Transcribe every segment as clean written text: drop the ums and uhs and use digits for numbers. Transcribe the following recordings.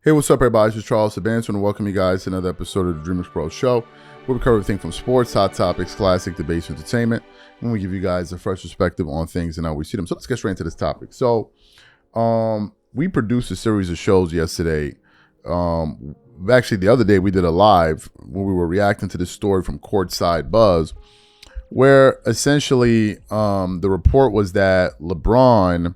Hey, what's up, everybody? This is Charles Sabanz, and welcome you guys to another episode of the DREAMERSPRO show, where we cover everything from sports, hot topics, classic debates, entertainment, and we give you guys a fresh perspective on things and how we see them. So let's get straight into this topic. So, we produced a series of shows yesterday. Actually, the other day we did a live where we were reacting to this story from Courtside Buzz, where essentially the report was that LeBron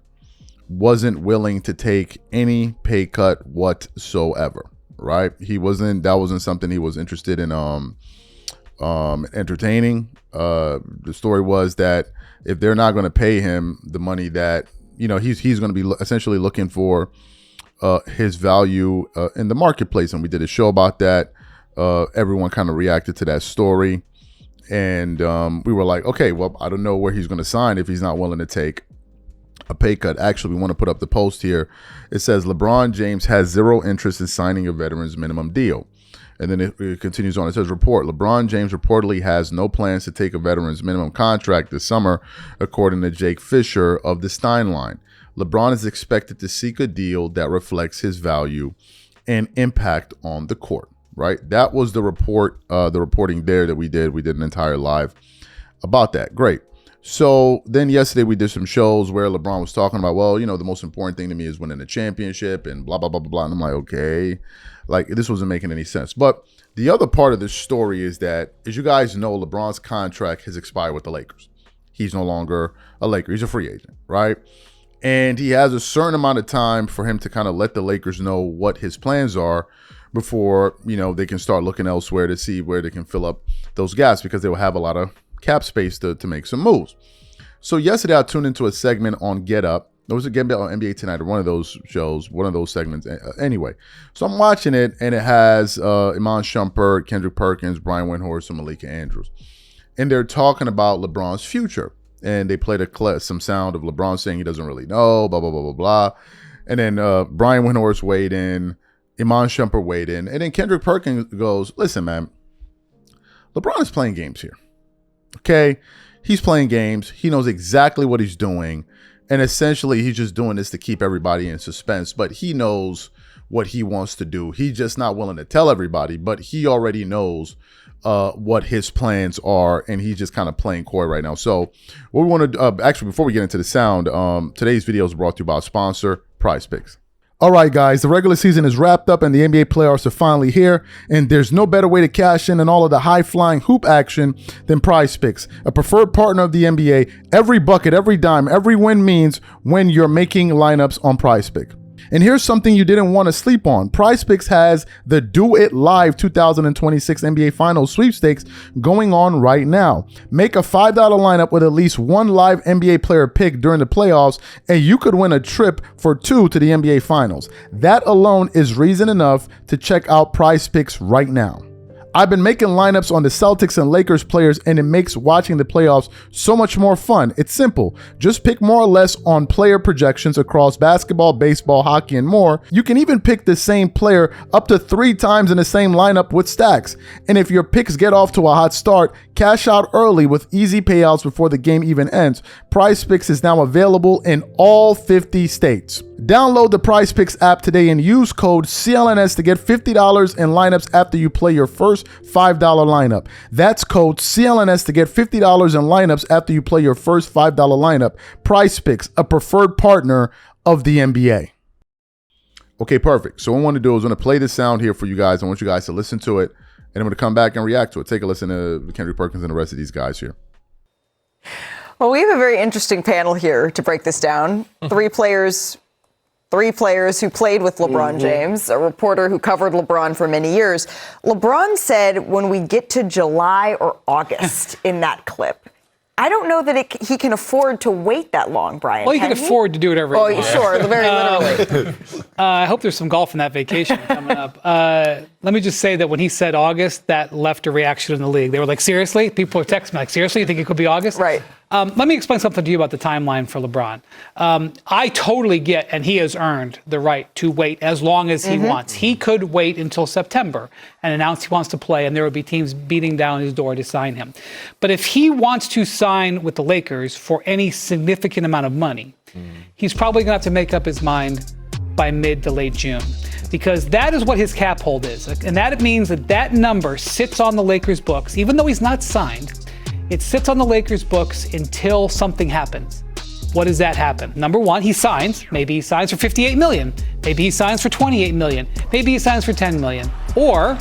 wasn't willing to take any pay cut whatsoever, right? That wasn't something he was interested in entertaining. The story was that if they're not going to pay him the money that, he's going to be essentially looking for his value in the marketplace. And we did a show about that. Everyone kind of reacted to that story. And we were like, okay, well, I don't know where he's going to sign if he's not willing to take a pay cut. Actually, we want to put up the post here. It says LeBron James has zero interest in signing a veteran's minimum deal. And then it continues on. It says, report, LeBron James reportedly has no plans to take a veteran's minimum contract this summer, according to Jake Fisher of the Stein Line. LeBron is expected to seek a deal that reflects his value and impact on the court, right? That was the report, the reporting there that we did. We did an entire live about that. Great. So then yesterday we did some shows where LeBron was talking about, well, the most important thing to me is winning a championship and blah, blah, blah, blah, blah. And I'm like, okay, like this wasn't making any sense. But the other part of this story is that, as you guys know, LeBron's contract has expired with the Lakers. He's no longer a Laker. He's a free agent, right? And he has a certain amount of time for him to kind of let the Lakers know what his plans are before, they can start looking elsewhere to see where they can fill up those gaps, because they will have a lot of cap space to make some moves. So yesterday I tuned into a segment on Get Up. There was a Get Up on NBA Tonight, or one of those shows, one of those segments. Anyway, so I'm watching it, and it has Iman Shumpert, Kendrick Perkins, Brian Windhorst, and Malika Andrews. And they're talking about LeBron's future. And they played some sound of LeBron saying he doesn't really know, blah, blah, blah, blah, blah. And then Brian Windhorst weighed in, Iman Shumpert weighed in. And then Kendrick Perkins goes, listen, man, LeBron is playing games here. Okay, he's playing games. He knows exactly what he's doing. And essentially, he's just doing this to keep everybody in suspense. But he knows what he wants to do. He's just not willing to tell everybody. But he already knows what his plans are. And he's just kind of playing coy right now. So what we want to actually, before we get into the sound, today's video is brought to you by our sponsor, PrizePicks. All right, guys, the regular season is wrapped up and the NBA playoffs are finally here, and there's no better way to cash in on all of the high-flying hoop action than PrizePicks, a preferred partner of the NBA. Every bucket, every dime, every win means when you're making lineups on PrizePicks. And here's something you didn't want to sleep on. PrizePicks has the Do It Live 2026 NBA Finals sweepstakes going on right now. Make a $5 lineup with at least one live NBA player pick during the playoffs, and you could win a trip for two to the NBA Finals. That alone is reason enough to check out PrizePicks right now. I've been making lineups on the Celtics and Lakers players, and it makes watching the playoffs so much more fun. It's simple. Just pick more or less on player projections across basketball, baseball, hockey, and more. You can even pick the same player up to 3 times in the same lineup with stacks. And if your picks get off to a hot start, cash out early with easy payouts before the game even ends. PrizePicks is now available in all 50 states. Download the PrizePicks app today and use code CLNS to get $50 in lineups after you play your first $5 lineup. That's code CLNS to get $50 in lineups after you play your first $5 lineup. PrizePicks, a preferred partner of the NBA. Okay, perfect. So what I want to do is I'm going to play this sound here for you guys. I want you guys to listen to it, and I'm going to come back and react to it. Take a listen to Kendrick Perkins and the rest of these guys here. Well, we have a very interesting panel here to break this down. Three players who played with LeBron James, a reporter who covered LeBron for many years. LeBron said when we get to July or August in that clip, I don't know that he can afford to wait that long, Brian. Well, he can afford to do whatever he wants. Sure, very literally. I hope there's some golf in that vacation coming up. Let me just say that when he said August, that left a reaction in the league. They were like, seriously? People were texting me like, seriously? You think it could be August? Right. Let me explain something to you about the timeline for LeBron. I totally get, and he has earned the right to wait as long as he wants. He could wait until September and announce he wants to play, and there would be teams beating down his door to sign him. But if he wants to sign with the Lakers for any significant amount of money, he's probably going to have to make up his mind by mid to late June. because that is what his cap hold is. And that means that number sits on the Lakers' books, even though he's not signed. It sits on the Lakers' books until something happens. What does that happen? Number one, he signs. Maybe he signs for $58 million. Maybe he signs for $28 million. Maybe he signs for $10 million. Or,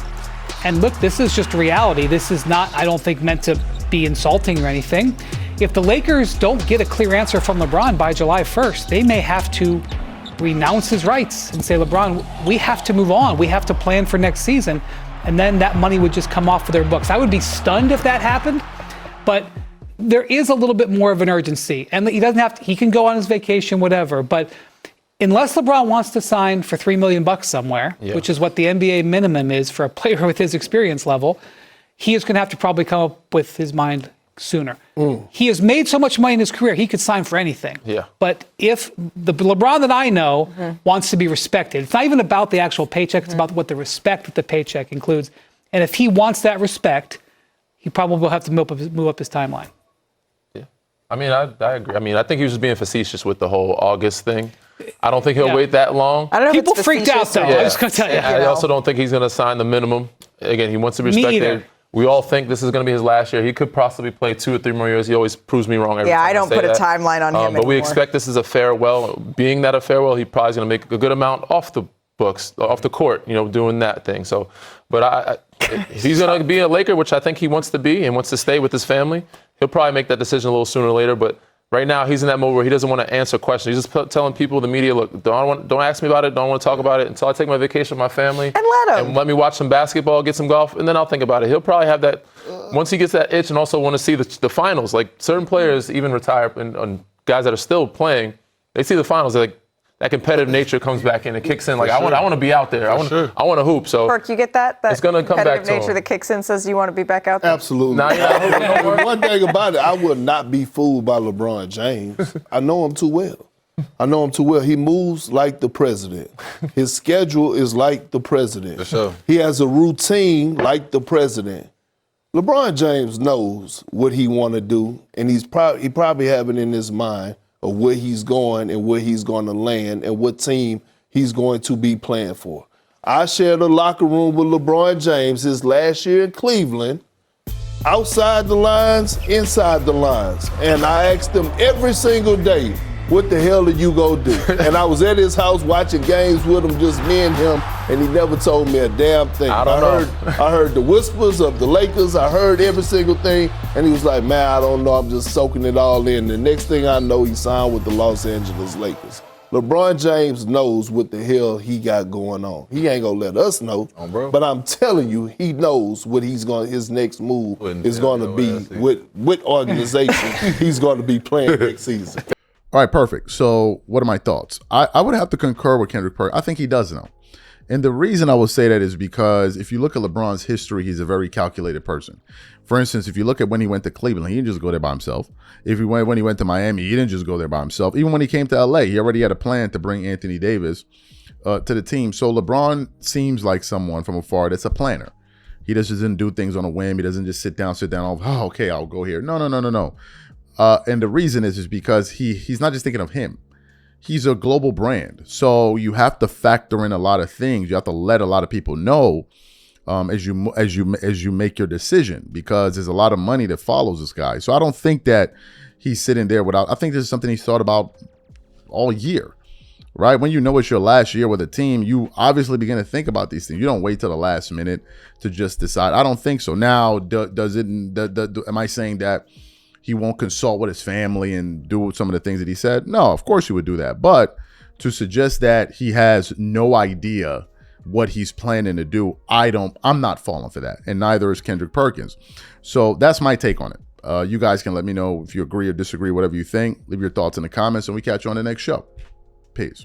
and look, this is just reality. This is not, I don't think, meant to be insulting or anything. If the Lakers don't get a clear answer from LeBron by July 1st, they may have to renounce his rights and say, LeBron, we have to move on. We have to plan for next season. And then that money would just come off of their books. I would be stunned if that happened, but there is a little bit more of an urgency. And he doesn't have to, he can go on his vacation, whatever. But unless LeBron wants to sign for $3 million somewhere, which is what the NBA minimum is for a player with his experience level, he is going to have to probably come up with his mind sooner. He has made so much money in his career, he could sign for anything. But if the LeBron that I know wants to be respected, it's not even about the actual paycheck, it's about what the respect that the paycheck includes. And if he wants that respect, he probably will have to move up his timeline. I mean, I agree. I mean, I think he was just being facetious with the whole August thing. I don't think he'll wait that long. I don't know People if it's freaked out, though. Yeah. I'm just going to tell you. I also don't think he's going to sign the minimum. Again, he wants to be respected. We all think this is going to be his last year. He could possibly play 2 or 3 more years. He always proves me wrong every time I don't put a that. timeline on him But we anymore. expect this is a farewell. Being that a farewell, he probably is going to make a good amount off the books, off the court, doing that thing. So, but if he's going to be a Laker, which I think he wants to be and wants to stay with his family, he'll probably make that decision a little sooner or later. But right now, he's in that mode where he doesn't want to answer questions. He's just telling people, the media, look, don't ask me about it. Don't want to talk about it until I take my vacation with my family. And let him. And let me watch some basketball, get some golf, and then I'll think about it. He'll probably have that, once he gets that itch and also want to see the finals. Like certain players even retire, and guys that are still playing, they see the finals. They're like, that competitive nature comes back in and kicks in. Like, I want to be out there. I want to hoop. So Perk, you get that? That it's going to come back to competitive nature him. that kicks in says you want to be back out there? Absolutely. One thing about it, I will not be fooled by LeBron James. I know him too well. He moves like the president. His schedule is like the president. For sure. He has a routine like the president. LeBron James knows what he want to do, and he probably have it in his mind of where he's going and where he's going to land and what team he's going to be playing for. I shared a locker room with LeBron James his last year in Cleveland, outside the lines, inside the lines. And I asked him every single day, what the hell are you going to do? And I was at his house watching games with him, just me and him, and he never told me a damn thing. I heard the whispers of the Lakers. I heard every single thing. And he was like, man, I don't know. I'm just soaking it all in. The next thing I know, he signed with the Los Angeles Lakers. LeBron James knows what the hell he got going on. He ain't going to let us know. But I'm telling you, he knows what his next move is going to be, what organization he's going to be playing next season. All right, perfect. So what are my thoughts? I would have to concur with Kendrick Perkins. I think he does know. And the reason I will say that is because if you look at LeBron's history, he's a very calculated person. For instance, if you look at when he went to Cleveland, he didn't just go there by himself. When he went to Miami, he didn't just go there by himself. Even when he came to LA, he already had a plan to bring Anthony Davis to the team. So LeBron seems like someone from afar that's a planner. He just doesn't do things on a whim. He doesn't just sit down, oh, okay, I'll go here. No. And the reason is because he's not just thinking of him. He's a global brand. So you have to factor in a lot of things. You have to let a lot of people know as you make your decision, because there's a lot of money that follows this guy. So I don't think that he's sitting there without. I think this is something he's thought about all year, right? When you know it's your last year with a team, you obviously begin to think about these things. You don't wait till the last minute to just decide. I don't think so. Now, am I saying that he won't consult with his family and do some of the things that he said? No, of course he would do that. But to suggest that he has no idea what he's planning to do, I'm not falling for that. And neither is Kendrick Perkins. So that's my take on it. You guys can let me know if you agree or disagree, whatever you think. Leave your thoughts in the comments, and we catch you on the next show. Peace.